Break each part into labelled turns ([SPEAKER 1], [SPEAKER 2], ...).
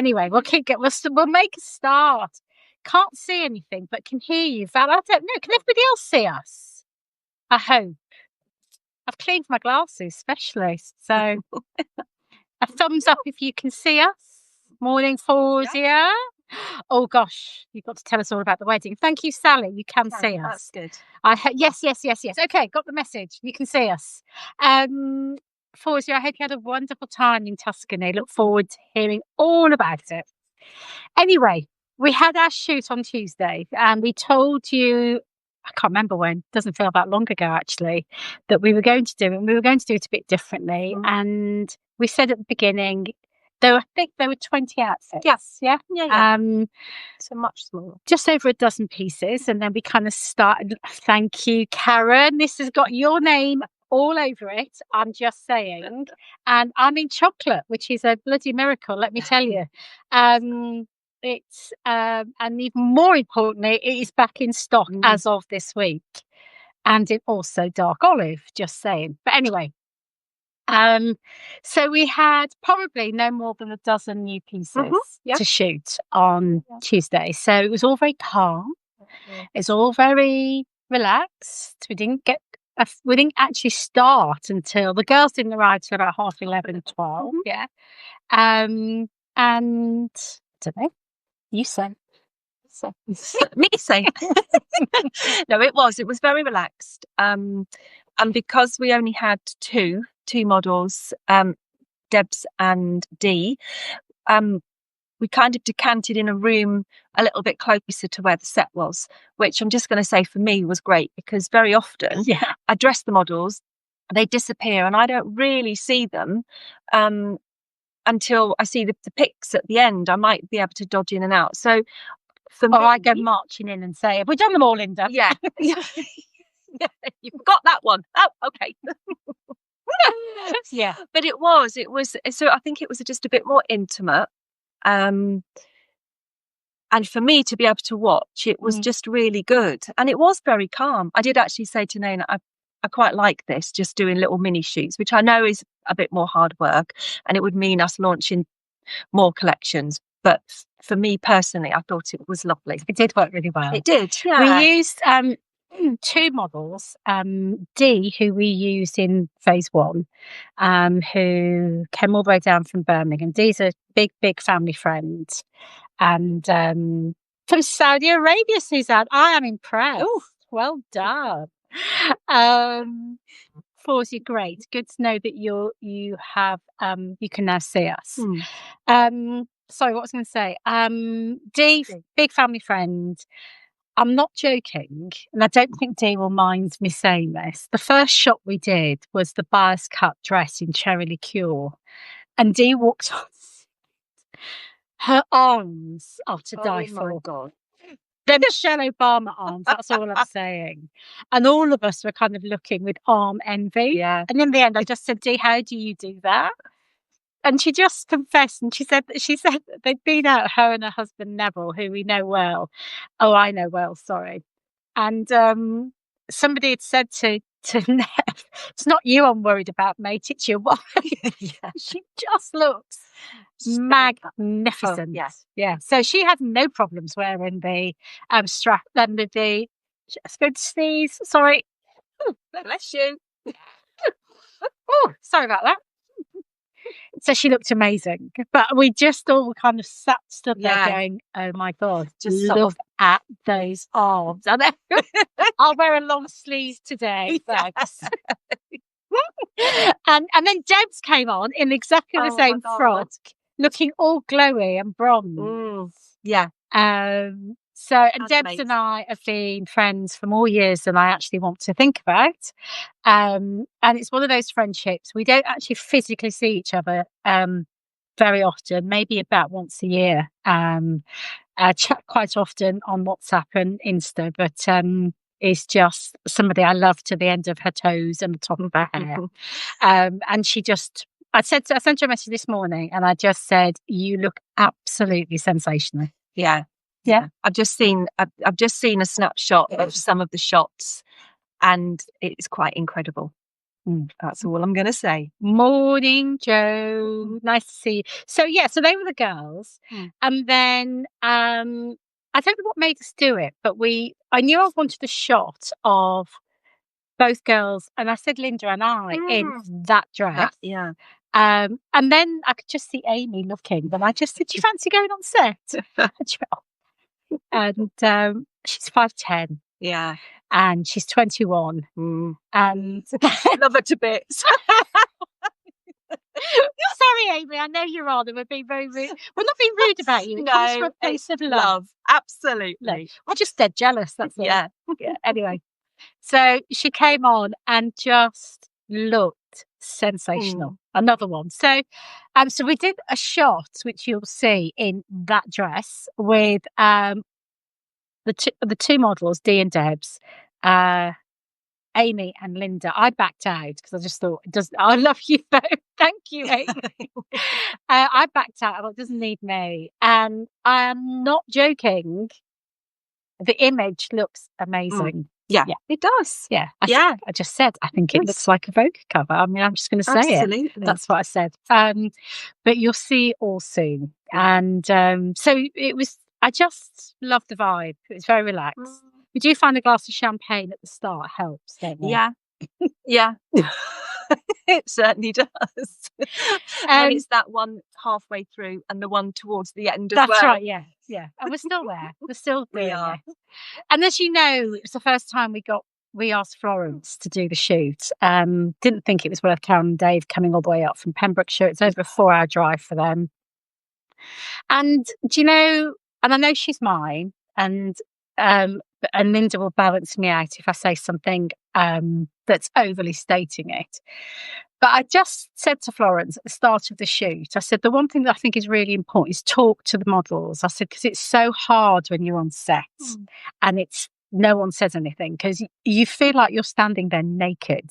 [SPEAKER 1] Anyway, we'll make a start. Can't see anything, but can hear you. Val, I don't know. Can everybody else see us? I hope. I've cleaned my glasses, specialist. So a thumbs up if you can see us. Morning, Fawzia. Oh gosh, you've got to tell us all about the wedding. Thank you, Sally. You can see us.
[SPEAKER 2] That's good.
[SPEAKER 1] Yes. Okay, got the message. You can see us. Fawzia, I hope you had a wonderful time in Tuscany. Look forward to hearing all about it. Anyway, we had our shoot on Tuesday, and we told you, I can't remember when, doesn't feel that long ago actually, that we were going to do it, and we were going to do it a bit differently. And we said at the beginning, I think there were 20 outfits.
[SPEAKER 2] Yes.
[SPEAKER 1] Yeah.
[SPEAKER 2] So much smaller.
[SPEAKER 1] Just over a dozen pieces. And then we kind of started. Thank you, Karen. This has got your name all over it. I'm just saying. And I'm in chocolate, which is a bloody miracle, let me tell you. It's and even more importantly, it is back in stock as of this week. And it also dark olive, just saying. But anyway. So we had probably no more than a dozen new pieces to shoot on Tuesday. So it was all very calm. It's all very relaxed. We didn't actually start until the girls didn't arrive till about 11:30, 12. Yeah. And I don't know. You say.
[SPEAKER 2] Me say. No, it was very relaxed. And because we only had two models, Debs and Dee, we kind of decanted in a room a little bit closer to where the set was, which I'm just going to say for me was great, because very often I dress the models, they disappear and I don't really see them until I see the pics at the end. I might be able to dodge in and out. So for me,
[SPEAKER 1] I go marching in and say, have we done them all, Linda?
[SPEAKER 2] Yeah. You've got that one. Oh, okay.
[SPEAKER 1] Yeah,
[SPEAKER 2] but it was so I think it was just a bit more intimate, and for me to be able to watch, it was just really good, and it was very calm. I did actually say to Nayna, I quite like this, just doing little mini shoots, which I know is a bit more hard work, and it would mean us launching more collections, but for me personally, I thought it was lovely.
[SPEAKER 1] It did work really well.
[SPEAKER 2] It did.
[SPEAKER 1] We used two models, Dee, who we used in phase one, who came all the way down from Birmingham. Dee's a big family friend, and from Saudi Arabia, Suzanne. I am impressed. Oh, well done. Fawzia, great. Good to know that you can now see us. Sorry, what was I going to say? Dee, big family friend. I'm not joking, and I don't think Dee will mind me saying this. The first shot we did was the bias cut dress in cherry liqueur, and Dee walked on. Her arms are to die for. Oh my God. They're Michelle Obama arms, that's all I'm saying. And all of us were kind of looking with arm envy. Yeah. And in the end, I just said, Dee, how do you do that? And she just confessed, and she said that they'd been out, her and her husband Neville, who we know well. Oh, I know well, sorry. And somebody had said to Nev, it's not you I'm worried about, mate, it's your wife. She just looks magnificent. Yeah. So she had no problems wearing the strap and the just going to sneeze. Sorry.
[SPEAKER 2] Oh, bless you.
[SPEAKER 1] Oh, sorry about that. So she looked amazing, but we just all kind of stood there going, "Oh my God, just look at those arms!" I'll wear a long sleeve today, thanks. and then Debs came on in exactly the same frock, looking all glowy and bronze. And Debs amazing. And I have been friends for more years than I actually want to think about. And it's one of those friendships. We don't actually physically see each other very often, maybe about once a year. Chat quite often on WhatsApp and Insta, but is just somebody I love to the end of her toes and the top of her hair. And she just, I sent her a message this morning, and I just said, "You look absolutely sensational."
[SPEAKER 2] Yeah. I've just seen a snapshot of some of the shots, and it's quite incredible. That's all I'm going to say.
[SPEAKER 1] Morning, Jo. Nice to see you. So so they were the girls, and then I don't know what made us do it, but I knew I wanted a shot of both girls, and I said Linda and I in that dress. And then I could just see Amy looking, and I just said, "Do you fancy going on set?" And she's 5'10".
[SPEAKER 2] Yeah.
[SPEAKER 1] And she's 21. And
[SPEAKER 2] love her to bits.
[SPEAKER 1] Sorry, Amy, I know you're on and we're being very rude. We're not being rude about you. It comes from a place of love.
[SPEAKER 2] Absolutely.
[SPEAKER 1] No, we're just dead jealous, that's all.
[SPEAKER 2] Yeah.
[SPEAKER 1] Anyway, so she came on and just looked sensational. Another one. So we did a shot, which you'll see in that dress, with the two models, Dee and Debs, Amy and Linda. I backed out because I just thought, I love you both. Thank you, Amy. I backed out. I thought, it doesn't need me. And I am not joking. The image looks amazing.
[SPEAKER 2] Yeah, it does.
[SPEAKER 1] Yeah. I just said, I think it looks like a Vogue cover. I mean, I'm just going to say it. That's what I said. But you'll see all soon. And so it was, I just loved the vibe. It was very relaxed. You do find a glass of champagne at the start helps, don't you?
[SPEAKER 2] Yeah. Yeah. It certainly does. And it's that one halfway through and the one towards the end as well.
[SPEAKER 1] That's right, yeah. And we're still there. We're still doing it. And as you know, it was the first time we asked Florence to do the shoot. Didn't think it was worth Karen and Dave coming all the way up from Pembrokeshire. It's over a 4-hour drive for them. And do you know, and I know she's mine, and Linda will balance me out if I say something that's overly stating it. But I just said to Florence at the start of the shoot, I said, the one thing that I think is really important is talk to the models. I said, because it's so hard when you're on set and no one says anything, because you feel like you're standing there naked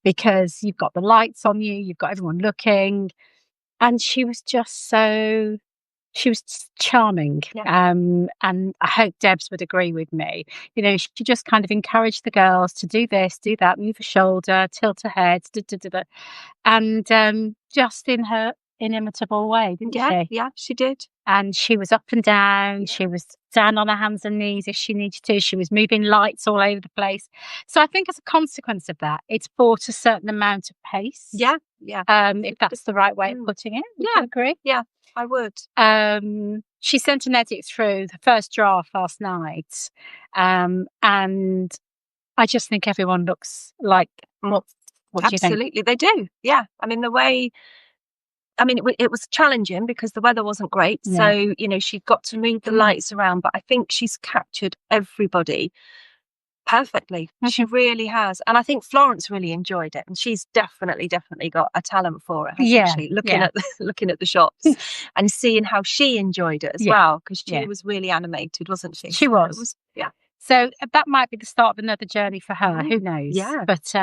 [SPEAKER 1] because you've got the lights on you, you've got everyone looking. And she was charming. And I hope Debs would agree with me. You know, she just kind of encouraged the girls to do this, do that, move a shoulder, tilt her head, and just in her inimitable way, didn't she?
[SPEAKER 2] Yeah, she did.
[SPEAKER 1] And she was up and down. She was down on her hands and knees if she needed to. She was moving lights all over the place. So I think as a consequence of that, it's brought a certain amount of pace.
[SPEAKER 2] Yeah.
[SPEAKER 1] If that's the right way of putting it. Would you agree?
[SPEAKER 2] Yeah, I would.
[SPEAKER 1] She sent an edit through the first draft last night. And I just think everyone looks like what do you think?
[SPEAKER 2] Absolutely, they do. Yeah. I mean, it was challenging because the weather wasn't great. Yeah. So, you know, she got to move the lights around, but I think she's captured everybody perfectly. She really has. And I think Florence really enjoyed it. And she's definitely got a talent for it, hasn't she? Looking at the shots and seeing how she enjoyed it as well, because she was really animated, wasn't she?
[SPEAKER 1] She was. So that might be the start of another journey for her. Who knows?
[SPEAKER 2] Yeah.
[SPEAKER 1] But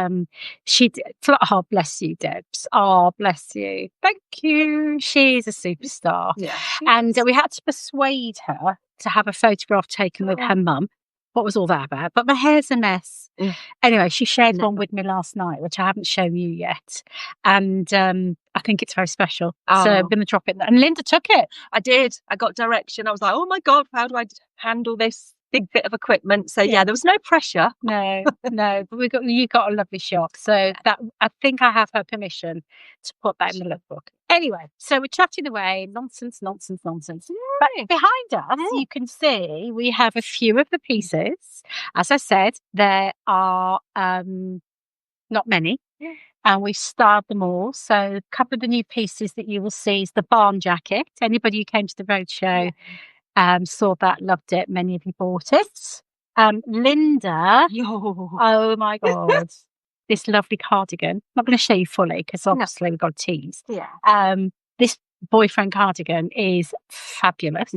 [SPEAKER 1] she did. Oh, bless you, Debs. Oh, bless you. Thank you. She's a superstar.
[SPEAKER 2] Yeah.
[SPEAKER 1] And we had to persuade her to have a photograph taken with her mum. What was all that about? But my hair's a mess. Anyway, she shared one with me last night, which I haven't shown you yet. And I think it's very special. So I'm going to drop it. And Linda took it.
[SPEAKER 2] I did. I got direction. I was like, oh my God, how do I handle this big bit of equipment? So there was no pressure.
[SPEAKER 1] No, but you got a lovely shot. So that I think I have her permission to put that in the lookbook. Anyway, so we're chatting away, nonsense. But behind us, you can see we have a few of the pieces. As I said, there are not many. And we've styled them all. So a couple of the new pieces that you will see is the barn jacket. Anybody who came to the roadshow saw that, loved it. Many of you bought it. Linda, oh my God, this lovely cardigan. I'm not going to show you fully because obviously we've got to tease. This boyfriend cardigan is fabulous.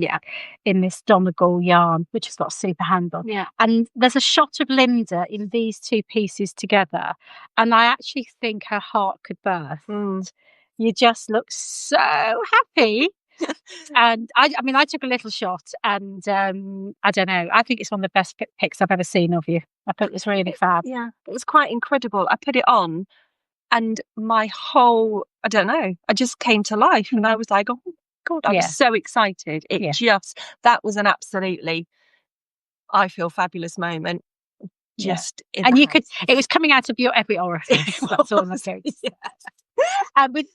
[SPEAKER 1] In this Donegal yarn, which has got a super handle. And there's a shot of Linda in these two pieces together, and I actually think her heart could burst. You just look so happy. And I took a little shot, and I don't know, I think it's one of the best pics I've ever seen of you. I thought it was really fab.
[SPEAKER 2] It was quite incredible. I put it on And my whole, I don't know, I just came to life, and I was like, oh my God, I was so excited. That was an absolutely, I feel, fabulous moment. Just
[SPEAKER 1] and you could, it was coming out of your every orifice. That's all I'm saying.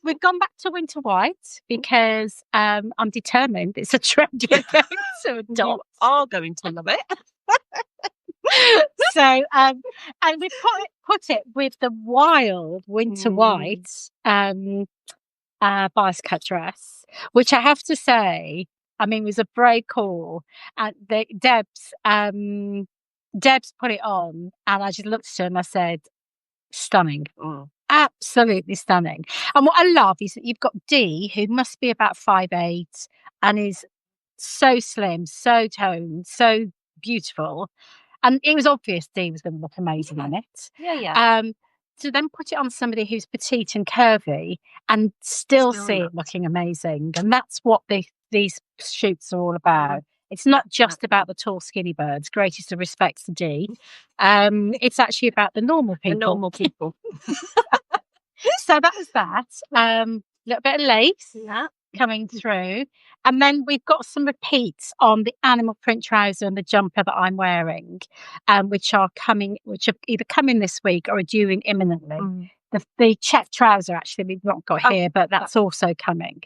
[SPEAKER 1] We've gone back to winter white because I'm determined it's a trend we're going to adopt.
[SPEAKER 2] You are going to love it.
[SPEAKER 1] So and we put it with the wild winter white bias cut dress, which I have to say, I mean, was a brave call. And Deb's put it on, and I just looked at her and I said, stunning. Absolutely stunning. And what I love is that you've got Dee, who must be about 5'8" and is so slim, so toned, so beautiful. And it was obvious Dee was going to look amazing in it. To then put it on somebody who's petite and curvy and still see it looking amazing. And that's what these shoots are all about. It's not just about the tall, skinny birds. Greatest of respects to Dee. It's actually about the normal people.
[SPEAKER 2] The normal people.
[SPEAKER 1] So that was that. Little bit of lace coming through. And then we've got some repeats on the animal print trouser and the jumper that I'm wearing, which have either coming this week or are due in imminently. The check trouser, actually, we've not got here, but that's also coming.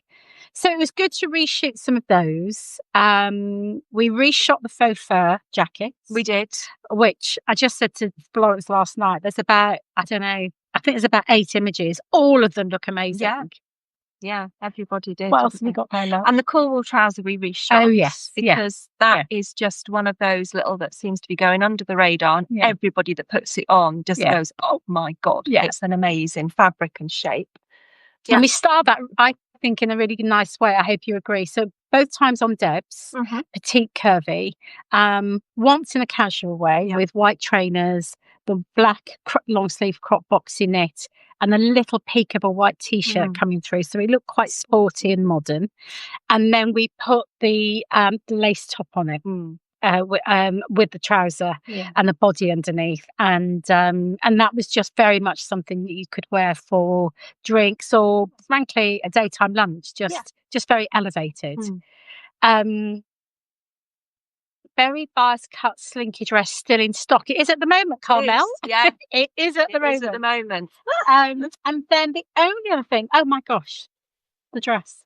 [SPEAKER 1] So it was good to reshoot some of those. We reshot the faux fur jackets.
[SPEAKER 2] We did.
[SPEAKER 1] Which I just said to Florence last night, there's about, I don't know, I think there's about 8 images. All of them look amazing.
[SPEAKER 2] Yeah, everybody did.
[SPEAKER 1] What else have we got there, love?
[SPEAKER 2] And the Cornwall trouser we reshot.
[SPEAKER 1] Oh, yes.
[SPEAKER 2] Because that is just one of those little that seems to be going under the radar. And everybody that puts it on just goes, oh my God, it's an amazing fabric and shape. Yeah.
[SPEAKER 1] And we start that, I think, in a really nice way. I hope you agree. So both times on Deb's, petite curvy, once in a casual way with white trainers, the black long sleeve crop boxy knit, and a little peak of a white t-shirt coming through. So it looked quite sporty and modern. And then we put the lace top on it with the trouser and the body underneath. And that was just very much something that you could wear for drinks or, frankly, a daytime lunch. Just very elevated. Very bias cut slinky dress still in stock. It is at the moment, Carmel. It is at the moment. And then the only other thing, oh my gosh, the dress.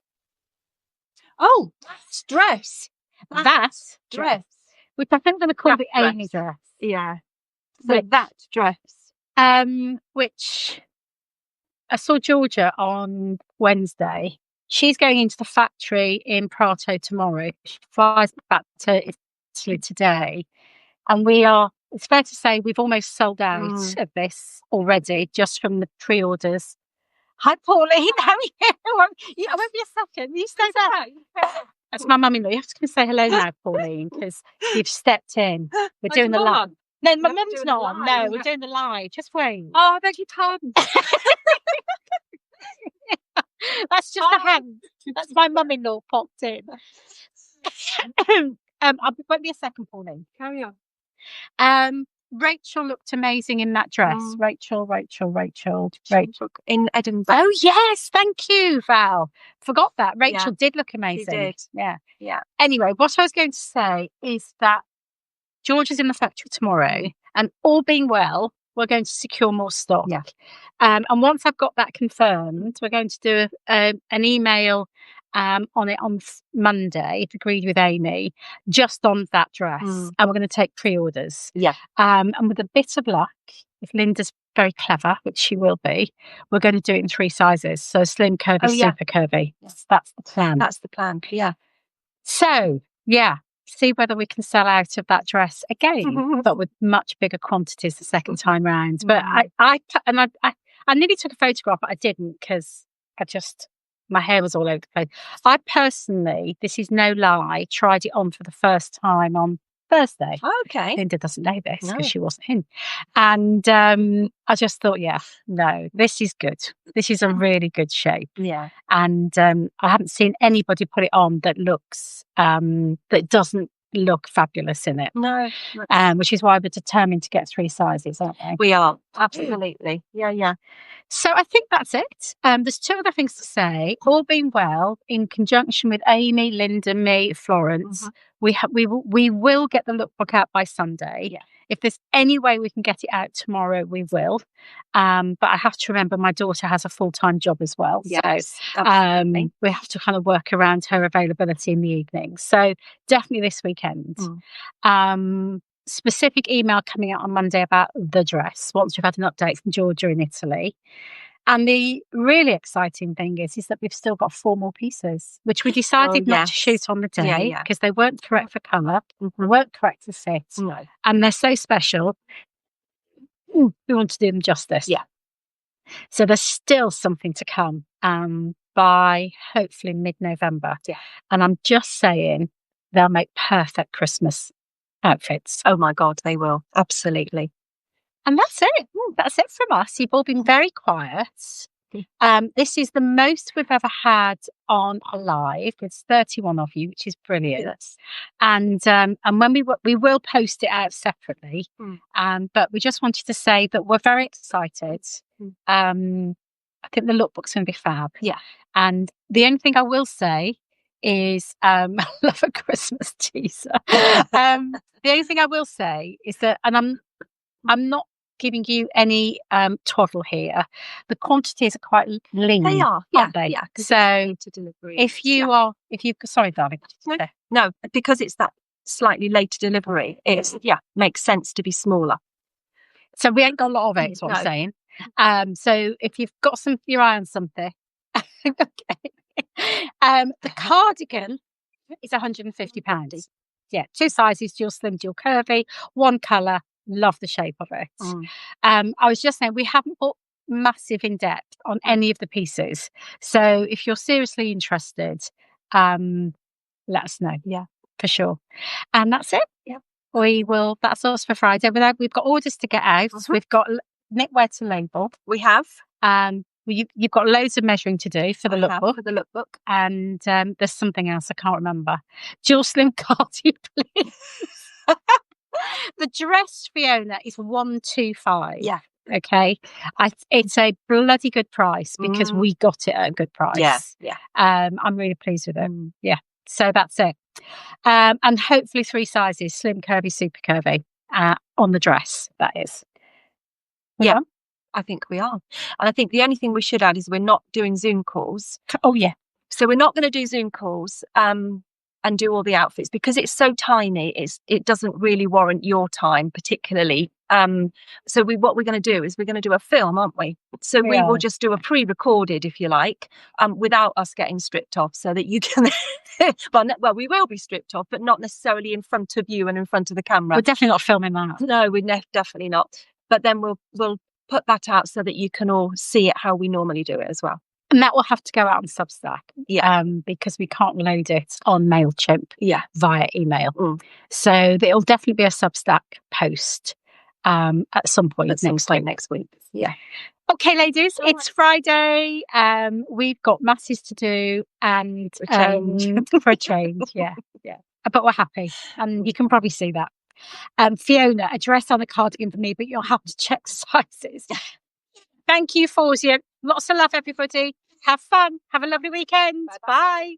[SPEAKER 2] Oh, that's dress.
[SPEAKER 1] That's dress. Which I think I'm going to call the Amy dress.
[SPEAKER 2] Yeah. So that dress.
[SPEAKER 1] Which I saw Georgia on Wednesday. She's going into the factory in Prato tomorrow. She flies back to Italy today. And it's fair to say we've almost sold out of this already, just from the pre-orders. Hi, Pauline. How are you? I won't be a second. You stay there. That's my mum-in-law. You have to come and say hello now, Pauline, because you've stepped in. We're doing the live. No, my mum's not on. No, we're doing the live. Just wait.
[SPEAKER 2] Oh, I beg your pardon.
[SPEAKER 1] That's just a hand. That's my mum-in-law popped in. Won't be a second, Pauline.
[SPEAKER 2] Carry on.
[SPEAKER 1] Rachel looked amazing in that dress. Rachel.
[SPEAKER 2] In Edinburgh.
[SPEAKER 1] Oh, yes. Thank you, Val. Forgot that. Rachel did look amazing.
[SPEAKER 2] She did.
[SPEAKER 1] Yeah. Anyway, what I was going to say is that George is in the factory tomorrow, and all being well, we're going to secure more stock.
[SPEAKER 2] Yeah.
[SPEAKER 1] And once I've got that confirmed, we're going to do an email on it on Monday, if agreed with Amy, just on that dress. And we're going to take pre-orders.
[SPEAKER 2] Yeah.
[SPEAKER 1] And with a bit of luck, if Linda's very clever, which she will be, we're going to do it in 3 sizes. So slim, curvy, super curvy. Yes. That's the plan.
[SPEAKER 2] That's the plan. Yeah.
[SPEAKER 1] So, see whether we can sell out of that dress again, but with much bigger quantities the second time round. But I nearly took a photograph, but I didn't because my hair was all over the place. I personally, this is no lie, tried it on for the first time on Thursday.
[SPEAKER 2] Okay.
[SPEAKER 1] Linda doesn't know this because she wasn't in. And I just thought, no, this is good. This is a really good shape.
[SPEAKER 2] Yeah.
[SPEAKER 1] And I haven't seen anybody put it on that looks, that doesn't look fabulous in it.
[SPEAKER 2] No.
[SPEAKER 1] Which is why we're determined to get 3 sizes, aren't we?
[SPEAKER 2] We are, absolutely. Yeah.
[SPEAKER 1] So I think that's it. There's 2 other things to say. All being well, in conjunction with Amy, Linda, me, Florence, we will get the lookbook out by Sunday.
[SPEAKER 2] Yeah.
[SPEAKER 1] If there's any way we can get it out tomorrow, we will. But I have to remember my daughter has a full-time job as well.
[SPEAKER 2] Yes,
[SPEAKER 1] so we have to kind of work around her availability in the evening. So definitely this weekend. Specific email coming out on Monday about the dress once we've had an update from Georgia in Italy. And the really exciting thing is that we've still got 4 more pieces, which we decided not to shoot on the day because they weren't correct for colour, they weren't correct for fit, and they're so special. We want to do them justice.
[SPEAKER 2] Yeah.
[SPEAKER 1] So there's still something to come by hopefully mid-November.
[SPEAKER 2] Yeah.
[SPEAKER 1] And I'm just saying they'll make perfect Christmas outfits.
[SPEAKER 2] Oh my God, they will. Absolutely.
[SPEAKER 1] And that's it. That's it from us. You've all been very quiet. This is the most we've ever had on a live. It's 31 of you, which is brilliant.
[SPEAKER 2] Yes.
[SPEAKER 1] And when we will post it out separately. But we just wanted to say that we're very excited. I think the lookbook's going to be fab.
[SPEAKER 2] Yeah.
[SPEAKER 1] And the only thing I will say is I love a Christmas teaser. The only thing I will say is that, and I'm not giving you any twaddle here. The quantities are quite lean.
[SPEAKER 2] They are,
[SPEAKER 1] aren't they?
[SPEAKER 2] Yeah.
[SPEAKER 1] So
[SPEAKER 2] to delivery.
[SPEAKER 1] Sorry, darling.
[SPEAKER 2] No, because it's that slightly later delivery. It's makes sense to be smaller.
[SPEAKER 1] So we ain't got a lot of it. Is what I'm saying. So if you've got your eye on something, okay. The cardigan is £150. Yeah, 2 sizes, dual slim, dual curvy, 1 colour. Love the shape of it. I was just saying we haven't put massive in depth on any of the pieces. So if you're seriously interested, let us know.
[SPEAKER 2] Yeah,
[SPEAKER 1] for sure. And that's it.
[SPEAKER 2] Yeah,
[SPEAKER 1] we will. That's us for Friday. We've got orders to get out. We've got knitwear to label.
[SPEAKER 2] We have.
[SPEAKER 1] You've got loads of measuring to do for the lookbook.
[SPEAKER 2] For the lookbook.
[SPEAKER 1] And there's something else I can't remember. Dual slim cardi, please. The dress, Fiona, is 125.
[SPEAKER 2] Yeah.
[SPEAKER 1] Okay. It's a bloody good price because we got it at a good price.
[SPEAKER 2] Yeah.
[SPEAKER 1] I'm really pleased with it. Yeah. So that's it. And hopefully 3 sizes, slim, curvy, super curvy, on the dress, that is.
[SPEAKER 2] Yeah. I think we are. And I think the only thing we should add is we're not doing Zoom calls.
[SPEAKER 1] Oh, yeah.
[SPEAKER 2] So we're not going to do Zoom calls and do all the outfits because it's so tiny. It doesn't really warrant your time particularly. So what we're going to do is we're going to do a film, aren't we? So we will just do a pre-recorded, if you like, without us getting stripped off so that you can... well, we will be stripped off, but not necessarily in front of you and in front of the camera.
[SPEAKER 1] We're definitely not filming that.
[SPEAKER 2] No, we're definitely not. But then we'll put that out so that you can all see it how we normally do it as well.
[SPEAKER 1] And that will have to go out on Substack.
[SPEAKER 2] Yeah.
[SPEAKER 1] Because we can't load it on MailChimp via email. So there'll definitely be a Substack post at some point next week.
[SPEAKER 2] Yeah.
[SPEAKER 1] Okay, ladies, it's Friday. We've got masses to do and for a change. Yeah. But we're happy. And you can probably see that. Fiona, a dress on a cardigan for me, but you'll have to check sizes. Thank you, Fawzia. Lots of love, everybody. Have fun. Have a lovely weekend. Bye.